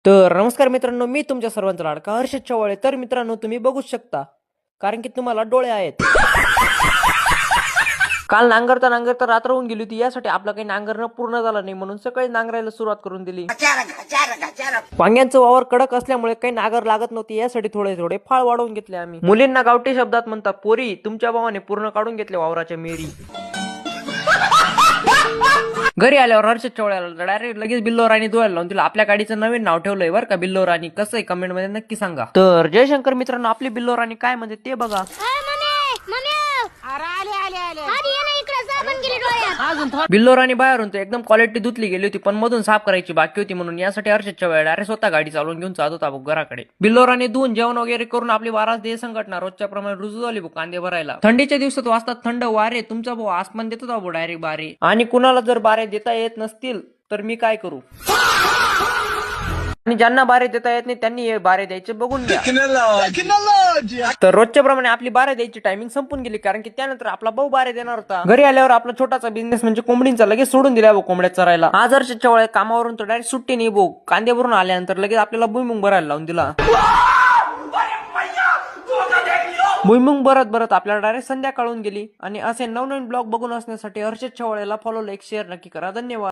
तर नमस्कार मित्रांनो, मी तुमच्या सर्वांचा लाडका हर्षद चव्हाळे. तर मित्रांनो, तुम्ही बघूच शकता कारण की तुम्हाला डोळे आहेत. काल नांगरता नांगरता रात्र होऊन गेली होती, यासाठी आपलं काही नांगरणं पूर्ण झालं नाही, म्हणून सकाळी नांगरायला सुरुवात करून दिली. वांग्यांचं वावर कडक असल्यामुळे काही नांगर लागत नव्हती, यासाठी थोडे थोडे फाळ वाढवून घेतले आम्ही. मुलींना गावठी शब्दात म्हणतात पोरी, तुमच्या भावाने पूर्ण काढून घेतले वावराच्या मेरी. घरी आल्यावर हर्षद चव्हाळ्याला डायरेक्ट लगेच बिल्लो राणी धुवायला लावून तिला आपल्या गाडीचं नवीन नाव ठेवलंय बरं का, बिल्लो राणी. कसं आहे कमेंट मध्ये नक्की सांगा. तर जयशंकर मित्रांनो, आपली बिल्लो राणी काय म्हणते ते बघा. बिल्लो राणी बाहेरून तर एकदम क्वालिटी धुतली गेली होती, पण मधून साफ करायची बाकी होती, म्हणून यासाठी हर्षद चव्हाळे डायरेक्ट स्वतः गाडी चालवून घेऊन जात होता घराकडे. बिल्लो राणी धुवून जेवण वगैरे करून आपली वारास देह संघटना रोजच्या प्रमाणे रुजू झाली कांदे भरायला. थंडीच्या दिवसात वाजतात थंड वारे, तुमचा भाऊ आसमान देतो भाऊ डायरेक्ट बारे. आणि कुणाला जर बारे देता येत नसतील तर मी काय करू. आणि ज्यांना बारे देता येत नाही त्यांनी हे बारे द्यायचे बघून घ्या. तर रोजच्या प्रमाणे आपली बारे द्यायची टायमिंग संपून गेली, कारण की त्यानंतर आपला भाऊ बारे देणार होता. घरी आल्यावर आपला छोटासा बिझनेस म्हणजे कोंबडींचा लगेच सोडून दिला भाऊ कोंबड्या चरायला. आज हर्षद चव्हाळे कामावरून तर डायरेक्ट सुट्टी नाही भाऊ, कांदे भरून आल्यानंतर लगेच आपल्याला भुईमुंग भरायला लावून दिला. भुईमुंग भरत भरत आपल्याला डायरेक्ट संध्याकाळून गेली. आणि असे नवनवीन ब्लॉग बघून असण्यासाठी हर्षद चव्हाळेला फॉलो, लाईक, शेअर नक्की करा. धन्यवाद.